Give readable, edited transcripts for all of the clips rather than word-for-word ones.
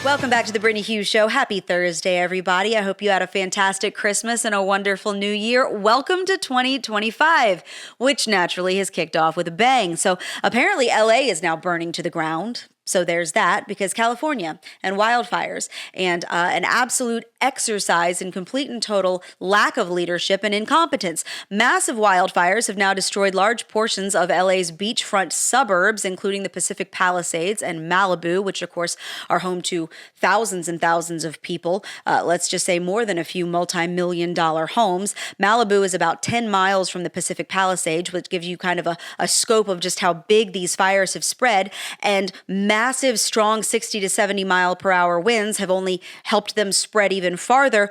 Welcome back to the Brittany Hughes Show. Happy Thursday, everybody. I hope you had a fantastic Christmas and a wonderful new year. Welcome to 2025, which naturally has kicked off with a bang. So apparently LA is now burning to the ground. So there's that, because California and wildfires and an absolute exercise in complete and total lack of leadership and incompetence. Massive wildfires have now destroyed large portions of LA's beachfront suburbs, including the Pacific Palisades and Malibu, which of course are home to thousands and thousands of people. Let's just say more than a few multi-million-dollar homes. Malibu is about 10 miles from the Pacific Palisades, which gives you kind of a scope of just how big these fires have spread. And massive, strong 60 to 70 mile per hour winds have only helped them spread even farther.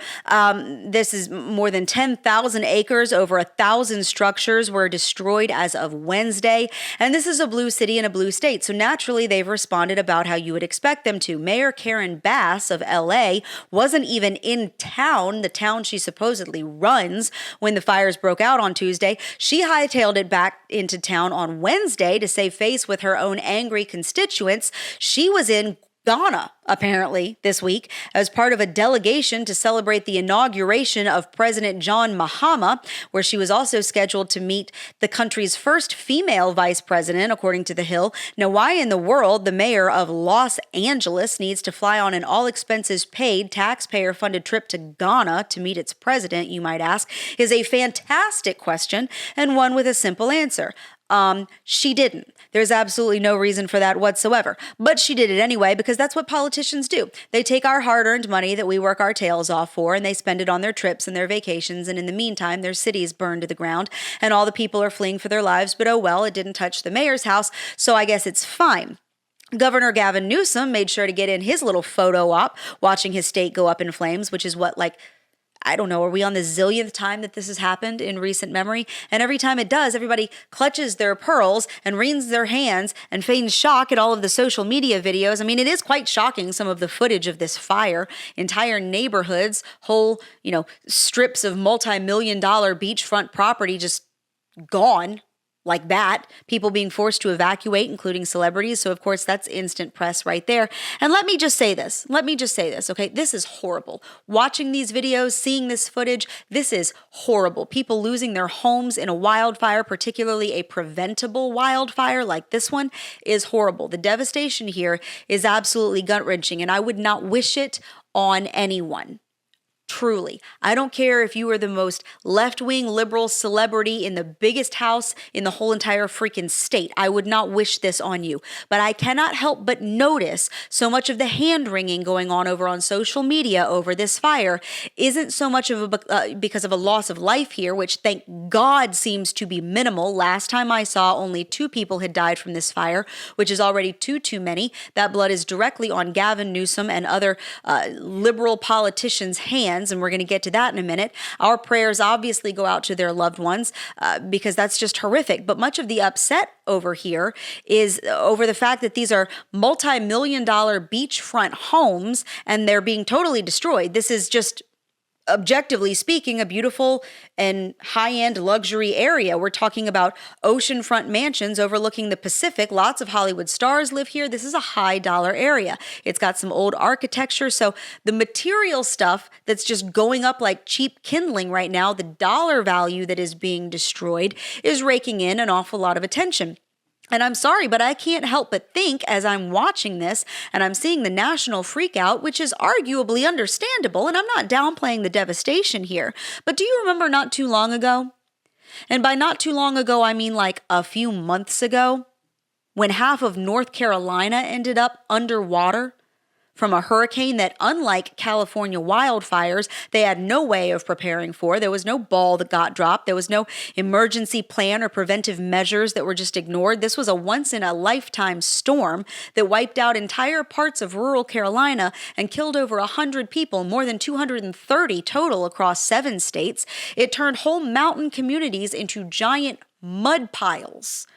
This is more than 10,000 acres, over 1,000 structures were destroyed as of Wednesday. And this is a blue city in a blue state. So naturally, they've responded about how you would expect them to. Mayor Karen Bass of LA wasn't even in town, the town she supposedly runs, when the fires broke out on Tuesday. She hightailed it back into town on Wednesday to save face with her own angry constituents. She was in Ghana, apparently, this week as part of a delegation to celebrate the inauguration of President John Mahama, where she was also scheduled to meet the country's first female vice president, according to The Hill. Now, why in the world the mayor of Los Angeles needs to fly on an all-expenses-paid, taxpayer-funded trip to Ghana to meet its president, you might ask, is a fantastic question, and one with a simple answer. She didn't. There's absolutely no reason for that whatsoever. But she did it anyway, because that's what politicians do. They take our hard-earned money that we work our tails off for, and they spend it on their trips and their vacations. And in the meantime, their cities burn to the ground, and all the people are fleeing for their lives. But oh well, it didn't touch the mayor's house, so I guess it's fine. Governor Gavin Newom made sure to get in his little photo op, watching his state go up in flames, which is what, I don't know, are we on the zillionth time that this has happened in recent memory? And every time it does, everybody clutches their pearls and wrings their hands and feigns shock at all of the social media videos. I mean, it is quite shocking, some of the footage of this fire. Entire neighborhoods, whole, strips of multi-million-dollar beachfront property just gone. Like that, people being forced to evacuate, including celebrities. So, of course, that's instant press right there. And let me just say this, okay? This is horrible. Watching these videos, seeing this footage, this is horrible. People losing their homes in a wildfire, particularly a preventable wildfire like this one, is horrible. The devastation here is absolutely gut-wrenching, and I would not wish it on anyone. Truly. I don't care if you are the most left-wing liberal celebrity in the biggest house in the whole entire freaking state. I would not wish this on you. But I cannot help but notice so much of the hand-wringing going on over on social media over this fire isn't so much of because of a loss of life here, which thank God seems to be minimal. Last time I saw, only 2 people had died from this fire, which is already too many. That blood is directly on Gavin Newom and other liberal politicians' hands. And we're going to get to that in a minute. Our prayers obviously go out to their loved ones because that's just horrific. But much of the upset over here is over the fact that these are multi-million-dollar beachfront homes and they're being totally destroyed. This is just, objectively speaking, a beautiful and high-end luxury area. We're talking about oceanfront mansions overlooking the Pacific. Lots of Hollywood stars live here. This is a high-dollar area. It's got some old architecture. So the material stuff that's just going up like cheap kindling right now, the dollar value that is being destroyed, is raking in an awful lot of attention. And I'm sorry, but I can't help but think as I'm watching this and I'm seeing the national freakout, which is arguably understandable, and I'm not downplaying the devastation here, but do you remember not too long ago? And by not too long ago, I mean like a few months ago, when half of North Carolina ended up underwater from a hurricane that, unlike California wildfires, they had no way of preparing for. There was no ball that got dropped. There was no emergency plan or preventive measures that were just ignored. This was a once-in-a-lifetime storm that wiped out entire parts of rural Carolina and killed over 100 people, more than 230 total across 7 states. It turned whole mountain communities into giant mud piles.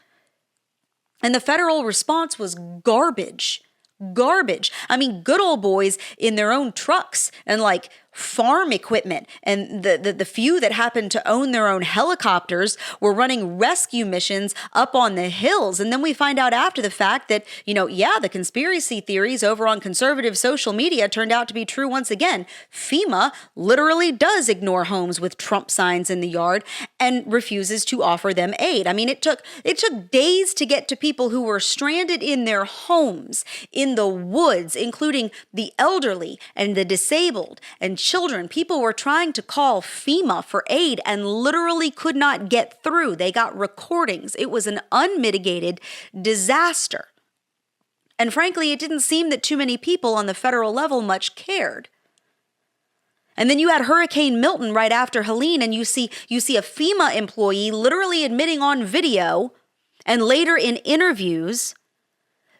And the federal response was garbage. I mean, good old boys in their own trucks and like farm equipment. And the few that happened to own their own helicopters were running rescue missions up on the hills. And then we find out after the fact that, the conspiracy theories over on conservative social media turned out to be true once again. FEMA literally does ignore homes with Trump signs in the yard and refuses to offer them aid. I mean, it took days to get to people who were stranded in their homes, in the woods, including the elderly and the disabled and children. People were trying to call FEMA for aid and literally could not get through. They got recordings. It was an unmitigated disaster. And frankly, it didn't seem that too many people on the federal level much cared. And then you had Hurricane Milton right after Helene, and you see a FEMA employee literally admitting on video and later in interviews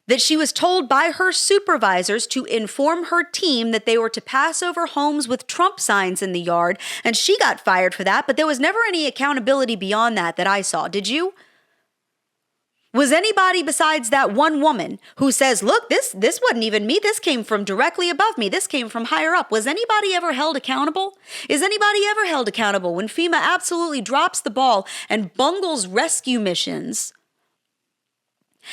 that she was told by her supervisors to inform her team that they were to pass over homes with Trump signs in the yard, and she got fired for that, but there was never any accountability beyond that I saw. Did you? Was anybody besides that one woman who says, look, this wasn't even me, this came from directly above me, this came from higher up, was anybody ever held accountable? Is anybody ever held accountable when FEMA absolutely drops the ball and bungles rescue missions?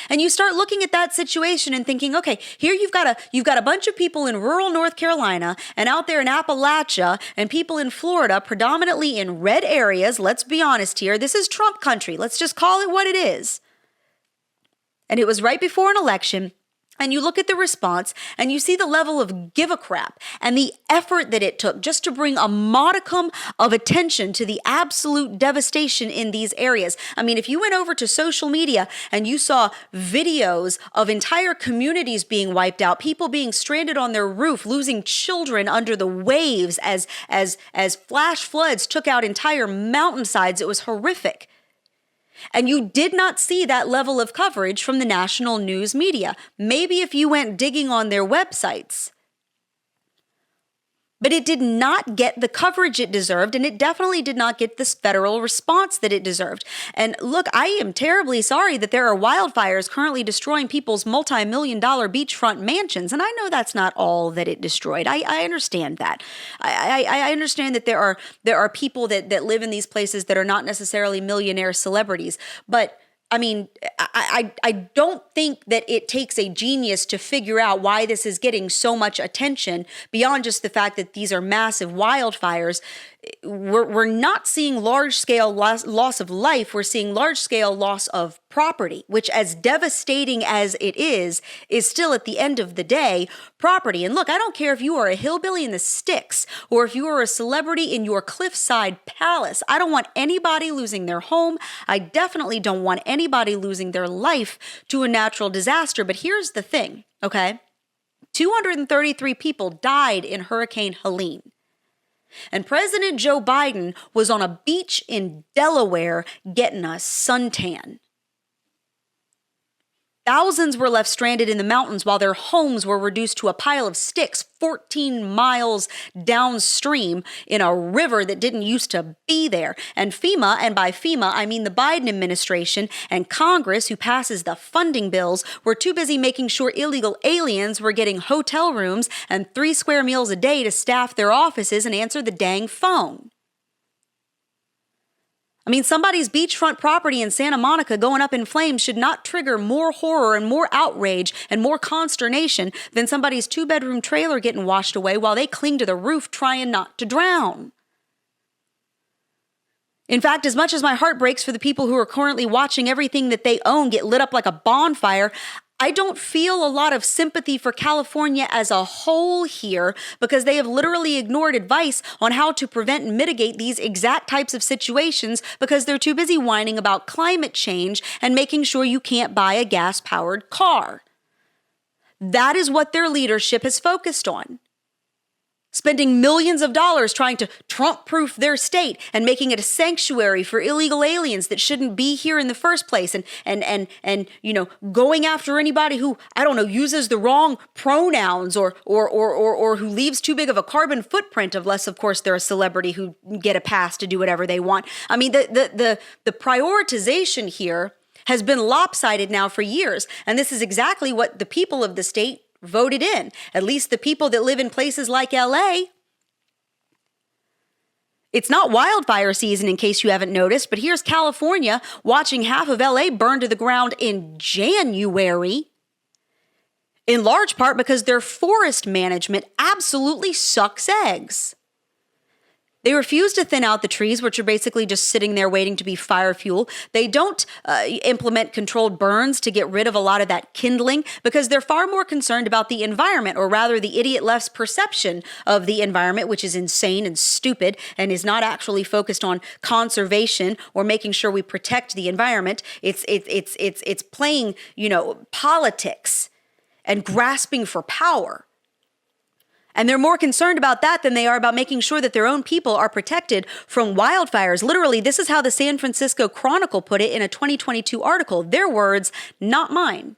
And you start looking at that situation and thinking, okay, here you've got a bunch of people in rural North Carolina and out there in Appalachia and people in Florida, predominantly in red areas. Let's be honest here. This is Trump country. Let's just call it what it is. And it was right before an election. And you look at the response and you see the level of give a crap and the effort that it took just to bring a modicum of attention to the absolute devastation in these areas. I mean, if you went over to social media and you saw videos of entire communities being wiped out, people being stranded on their roof, losing children under the waves as flash floods took out entire mountainsides, it was horrific. And you did not see that level of coverage from the national news media. Maybe if you went digging on their websites. But it did not get the coverage it deserved, and it definitely did not get this federal response that it deserved. And look, I am terribly sorry that there are wildfires currently destroying people's multi-million-dollar beachfront mansions, and I know that's not all that it destroyed. I understand that. I understand that there are people that live in these places that are not necessarily millionaire celebrities, but I mean, I don't think that it takes a genius to figure out why this is getting so much attention beyond just the fact that these are massive wildfires. We're not seeing large-scale loss of life. We're seeing large-scale loss of property, which, as devastating as it is still at the end of the day property. And look, I don't care if you are a hillbilly in the sticks or if you are a celebrity in your cliffside palace. I don't want anybody losing their home. I definitely don't want anybody losing their life to a natural disaster. But here's the thing, okay? 233 people died in Hurricane Helene. And President Joe Biden was on a beach in Delaware getting a suntan. Thousands were left stranded in the mountains while their homes were reduced to a pile of sticks 14 miles downstream in a river that didn't used to be there. And FEMA, and by FEMA, I mean the Biden administration and Congress, who passes the funding bills, were too busy making sure illegal aliens were getting hotel rooms and 3 square meals a day to staff their offices and answer the dang phone. I mean, somebody's beachfront property in Santa Monica going up in flames should not trigger more horror and more outrage and more consternation than somebody's 2-bedroom trailer getting washed away while they cling to the roof trying not to drown. In fact, as much as my heart breaks for the people who are currently watching everything that they own get lit up like a bonfire, I don't feel a lot of sympathy for California as a whole here because they have literally ignored advice on how to prevent and mitigate these exact types of situations because they're too busy whining about climate change and making sure you can't buy a gas-powered car. That is what their leadership has focused on. Spending millions of dollars trying to Trump-proof their state and making it a sanctuary for illegal aliens that shouldn't be here in the first place, and going after anybody who, I don't know, uses the wrong pronouns or who leaves too big of a carbon footprint, unless of course they're a celebrity who get a pass to do whatever they want. I mean, the prioritization here has been lopsided now for years, and this is exactly what the people of the state voted in, at least the people that live in places like LA. It's not wildfire season, in case you haven't noticed, but here's California watching half of LA burn to the ground in January, in large part because their forest management absolutely sucks eggs. They refuse to thin out the trees, which are basically just sitting there waiting to be fire fuel. They don't implement controlled burns to get rid of a lot of that kindling because they're far more concerned about the environment, or rather the idiot left's perception of the environment, which is insane and stupid and is not actually focused on conservation or making sure we protect the environment. It's playing, politics and grasping for power. And they're more concerned about that than they are about making sure that their own people are protected from wildfires. Literally, this is how the San Francisco Chronicle put it in a 2022 article. Their words, not mine.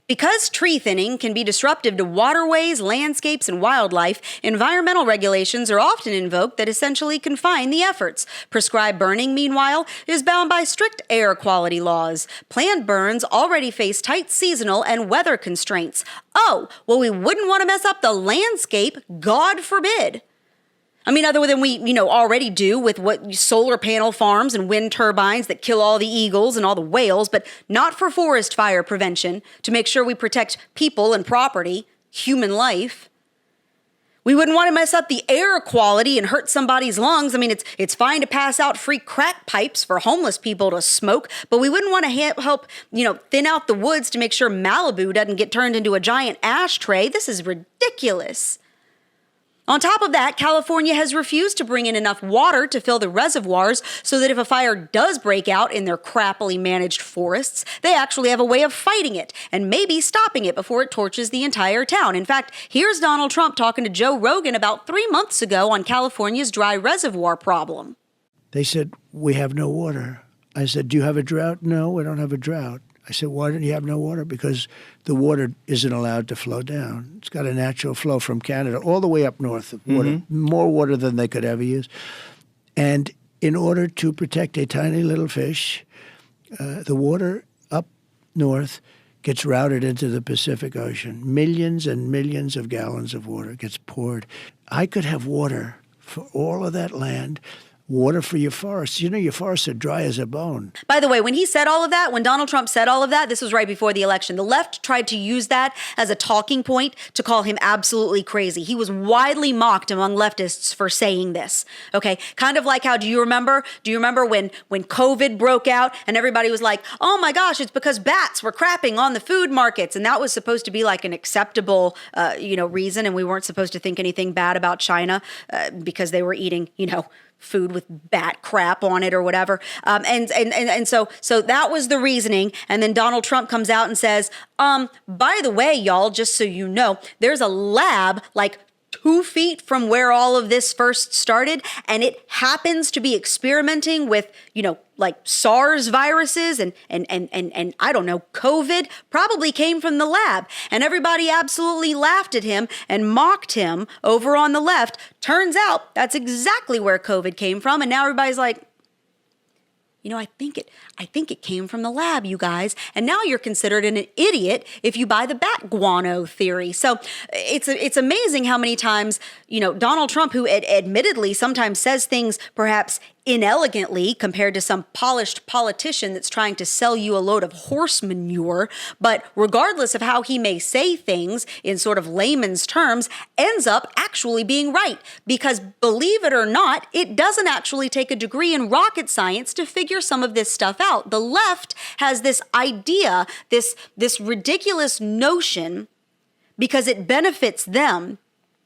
Because tree thinning can be disruptive to waterways, landscapes, and wildlife, environmental regulations are often invoked that essentially confine the efforts. Prescribed burning, meanwhile, is bound by strict air quality laws. Planned burns already face tight seasonal and weather constraints. Oh, well, we wouldn't want to mess up the landscape, God forbid. I mean, other than we, already do with what solar panel farms and wind turbines that kill all the eagles and all the whales, but not for forest fire prevention to make sure we protect people and property, human life. We wouldn't want to mess up the air quality and hurt somebody's lungs. I mean, it's fine to pass out free crack pipes for homeless people to smoke, but we wouldn't want to help, thin out the woods to make sure Malibu doesn't get turned into a giant ashtray. This is ridiculous. On top of that, California has refused to bring in enough water to fill the reservoirs so that if a fire does break out in their crappily managed forests, they actually have a way of fighting it and maybe stopping it before it torches the entire town. In fact, here's Donald Trump talking to Joe Rogan about 3 months ago on California's dry reservoir problem. They said, we have no water. I said, do you have a drought? No, we don't have a drought. I said, why don't you have no water? Because the water isn't allowed to flow down. It's got a natural flow from Canada all the way up north of water, more water than they could ever use. And in order to protect a tiny little fish, the water up north gets routed into the Pacific Ocean. Millions and millions of gallons of water gets poured. I could have water for all of that land. Water for your forests. Your forests are dry as a bone. By the way, when he said all of that, when Donald Trump said all of that, this was right before the election. The left tried to use that as a talking point to call him absolutely crazy. He was widely mocked among leftists for saying this. Okay, kind of like how, do you remember when COVID broke out and everybody was like, oh my gosh, it's because bats were crapping on the food markets. And that was supposed to be like an acceptable, reason. And we weren't supposed to think anything bad about China because they were eating, food with bat crap on it or whatever. And so that was the reasoning. And then Donald Trump comes out and says, by the way, y'all, just so you know, there's a lab like 2 feet from where all of this first started, and it happens to be experimenting with, like SARS viruses and I don't know, COVID probably came from the lab. And everybody absolutely laughed at him and mocked him over on the left. Turns out that's exactly where COVID came from. And now everybody's like, I think it came from the lab, you guys. And now you're considered an idiot if you buy the bat guano theory. So it's amazing how many times, Donald Trump, who admittedly sometimes says things perhaps inelegantly compared to some polished politician that's trying to sell you a load of horse manure, but regardless of how he may say things in sort of layman's terms, ends up actually being right. Because believe it or not, it doesn't actually take a degree in rocket science to figure some of this stuff out. The left has this idea, this ridiculous notion, because it benefits them,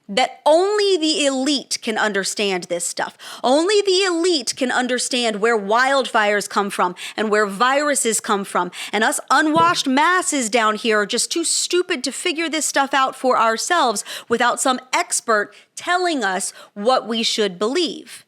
that only the elite can understand this stuff. Only the elite can understand where wildfires come from and where viruses come from. And us unwashed masses down here are just too stupid to figure this stuff out for ourselves without some expert telling us what we should believe.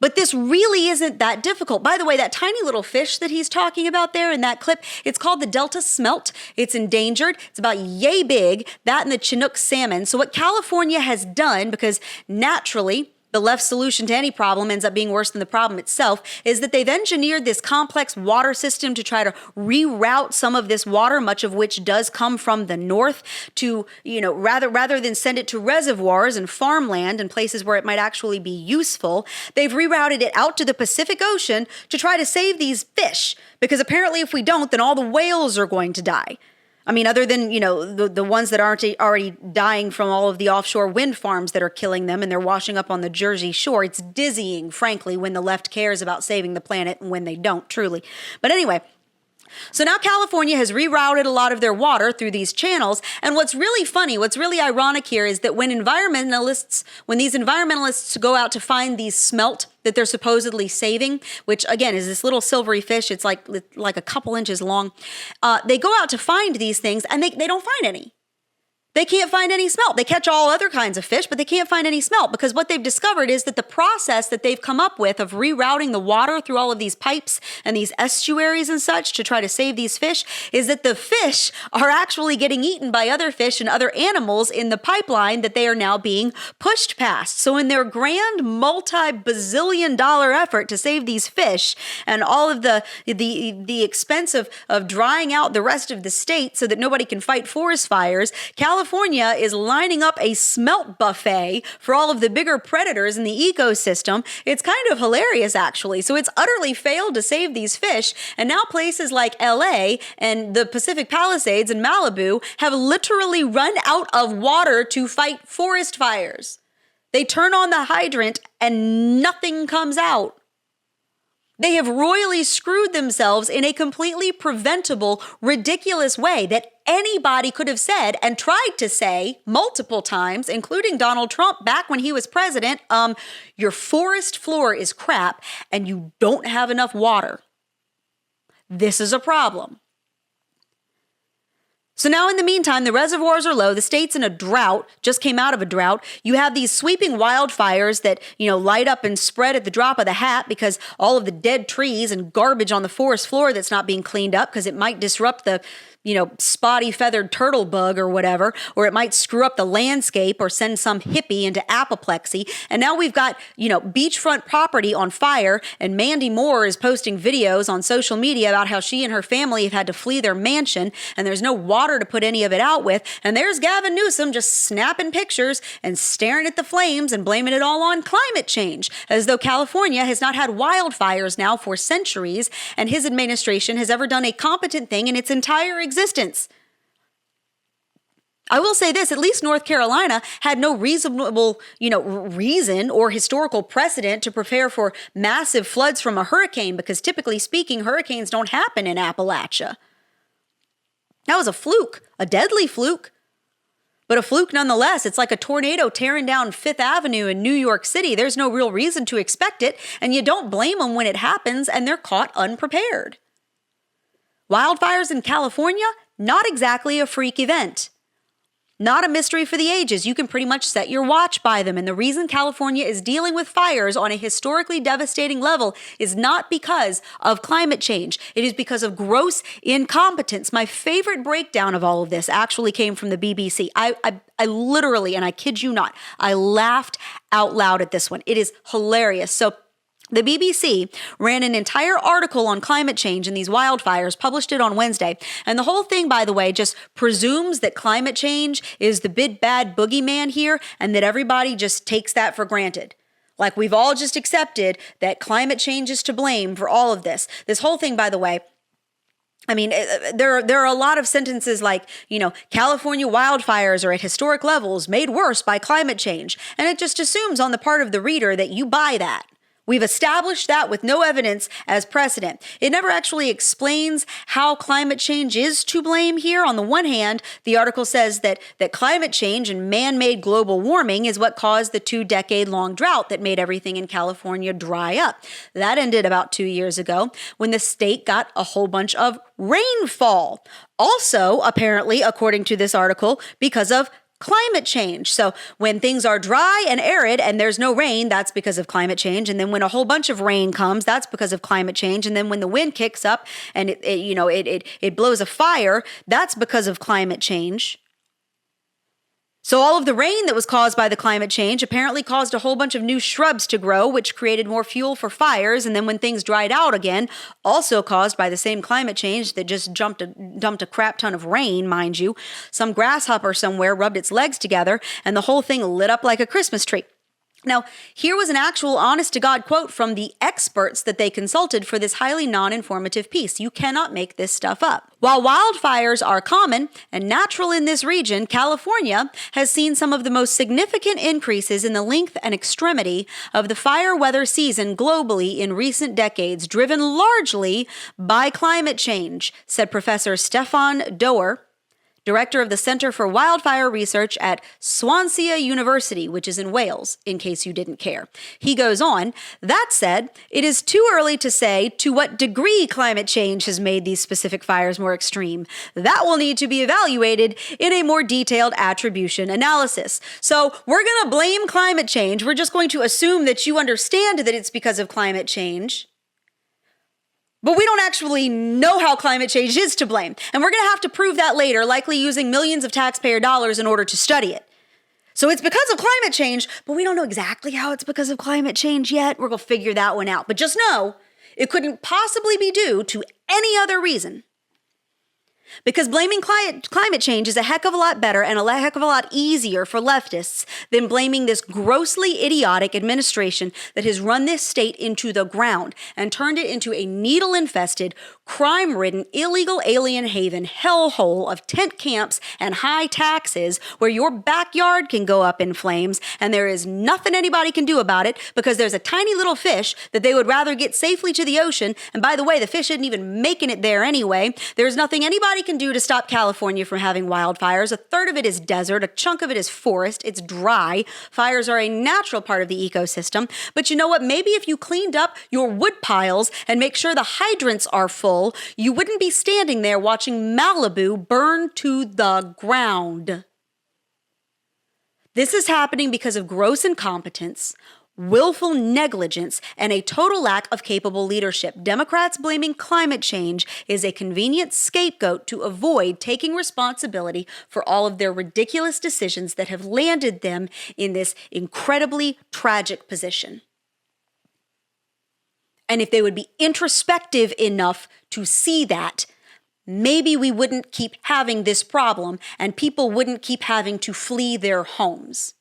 But this really isn't that difficult. By the way, that tiny little fish that he's talking about there in that clip, it's called the Delta smelt. It's endangered. It's about yay big, that and the Chinook salmon. So what California has done, because naturally the left solution to any problem ends up being worse than the problem itself, is that they've engineered this complex water system to try to reroute some of this water, much of which does come from the north, to, rather than send it to reservoirs and farmland and places where it might actually be useful, they've rerouted it out to the Pacific Ocean to try to save these fish. Because apparently if we don't, then all the whales are going to die. I mean, other than, the ones that aren't already dying from all of the offshore wind farms that are killing them and they're washing up on the Jersey Shore. It's dizzying, frankly, when the left cares about saving the planet and when they don't, truly. But anyway, so now California has rerouted a lot of their water through these channels. And what's really funny, what's really ironic here is that when these environmentalists go out to find these smelt that they're supposedly saving, which again is this little silvery fish, it's like a couple inches long. They go out to find these things and they don't find any. They can't find any smelt. They catch all other kinds of fish, but they can't find any smelt because what they've discovered is that the process that they've come up with of rerouting the water through all of these pipes and these estuaries and such to try to save these fish is that the fish are actually getting eaten by other fish and other animals in the pipeline that they are now being pushed past. So in their grand multi-bazillion dollar effort to save these fish and all of the expense of drying out the rest of the state so that nobody can fight forest fires, California is lining up a smelt buffet for all of the bigger predators in the ecosystem. It's kind of hilarious, actually. So it's utterly failed to save these fish. And now places like LA and the Pacific Palisades and Malibu have literally run out of water to fight forest fires. They turn on the hydrant and nothing comes out. They have royally screwed themselves in a completely preventable, ridiculous way that anybody could have said and tried to say multiple times, including Donald Trump back when he was president, your forest floor is crap and you don't have enough water. This is a problem. So now in the meantime, the reservoirs are low. The state's in a drought, just came out of a drought. You have these sweeping wildfires that, light up and spread at the drop of the hat because all of the dead trees and garbage on the forest floor that's not being cleaned up because it might disrupt the spotty feathered turtle bug or whatever, or it might screw up the landscape or send some hippie into apoplexy. And now we've got, beachfront property on fire, and Mandy Moore is posting videos on social media about how she and her family have had to flee their mansion and there's no water to put any of it out with. And there's Gavin Newom just snapping pictures and staring at the flames and blaming it all on climate change, as though California has not had wildfires now for centuries and his administration has ever done a competent thing in its entire existence. I will say this, at least North Carolina had no reasonable, reason or historical precedent to prepare for massive floods from a hurricane because typically speaking, hurricanes don't happen in Appalachia. That was a fluke, a deadly fluke, but a fluke nonetheless. It's like a tornado tearing down Fifth Avenue in New York City. There's no real reason to expect it, and you don't blame them when it happens and they're caught unprepared. Wildfires in California, not exactly a freak event. Not a mystery for the ages. You can pretty much set your watch by them. And the reason California is dealing with fires on a historically devastating level is not because of climate change. It is because of gross incompetence. My favorite breakdown of all of this actually came from the BBC. I literally, and I kid you not, I laughed out loud at this one. It is hilarious. So the BBC ran an entire article on climate change and these wildfires, published it on Wednesday. And the whole thing, by the way, just presumes that climate change is the big bad boogeyman here and that everybody just takes that for granted. Like we've all just accepted that climate change is to blame for all of this. This whole thing, by the way, I mean, there are a lot of sentences like, California wildfires are at historic levels made worse by climate change. And it just assumes on the part of the reader that you buy that. We've established that with no evidence as precedent. It never actually explains how climate change is to blame here. On the one hand, the article says that climate change and man-made global warming is what caused the 2-decade-long drought that made everything in California dry up. That ended about 2 years ago when the state got a whole bunch of rainfall. Also, apparently, according to this article, because of climate change. So when things are dry and arid and there's no rain, that's because of climate change. And then when a whole bunch of rain comes, that's because of climate change. And then when the wind kicks up and it blows a fire, that's because of climate change. So all of the rain that was caused by the climate change apparently caused a whole bunch of new shrubs to grow, which created more fuel for fires. And then when things dried out again, also caused by the same climate change that just dumped a crap ton of rain, mind you, some grasshopper somewhere rubbed its legs together and the whole thing lit up like a Christmas tree. Now, here was an actual honest-to-God quote from the experts that they consulted for this highly non-informative piece. You cannot make this stuff up. While wildfires are common and natural in this region, California has seen some of the most significant increases in the length and extremity of the fire weather season globally in recent decades, driven largely by climate change, said Professor Stefan Doer, director of the Center for Wildfire Research at Swansea University, which is in Wales, in case you didn't care. He goes on, that said, it is too early to say to what degree climate change has made these specific fires more extreme. That will need to be evaluated in a more detailed attribution analysis. So we're going to blame climate change. We're just going to assume that you understand that it's because of climate change. But we don't actually know how climate change is to blame. And we're going to have to prove that later, likely using millions of taxpayer dollars in order to study it. So it's because of climate change, but we don't know exactly how it's because of climate change yet. We're going to figure that one out. But just know, it couldn't possibly be due to any other reason. Because blaming climate change is a heck of a lot better and a heck of a lot easier for leftists than blaming this grossly idiotic administration that has run this state into the ground and turned it into a needle-infested, crime-ridden, illegal alien haven hellhole of tent camps and high taxes where your backyard can go up in flames and there is nothing anybody can do about it because there's a tiny little fish that they would rather get safely to the ocean. And by the way, the fish isn't even making it there anyway. There's nothing anybody can do to stop California from having wildfires. A third of it is desert. A chunk of it is forest. It's dry. Fires are a natural part of the ecosystem. But you know what? Maybe if you cleaned up your wood piles and make sure the hydrants are full, you wouldn't be standing there watching Malibu burn to the ground. This is happening because of gross incompetence, willful negligence, and a total lack of capable leadership. Democrats blaming climate change is a convenient scapegoat to avoid taking responsibility for all of their ridiculous decisions that have landed them in this incredibly tragic position. And if they would be introspective enough to see that, maybe we wouldn't keep having this problem and people wouldn't keep having to flee their homes.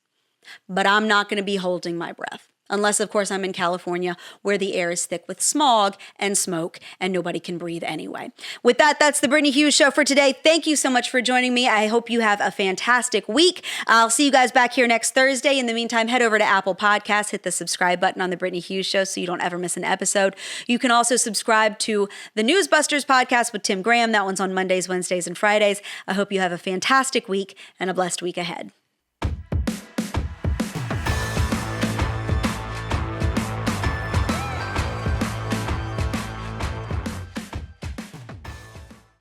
But I'm not going to be holding my breath. Unless, of course, I'm in California where the air is thick with smog and smoke and nobody can breathe anyway. With that, that's the Brittany Hughes Show for today. Thank you so much for joining me. I hope you have a fantastic week. I'll see you guys back here next Thursday. In the meantime, head over to Apple Podcasts, hit the subscribe button on the Brittany Hughes Show so you don't ever miss an episode. You can also subscribe to the Newsbusters podcast with Tim Graham. That one's on Mondays, Wednesdays, and Fridays. I hope you have a fantastic week and a blessed week ahead.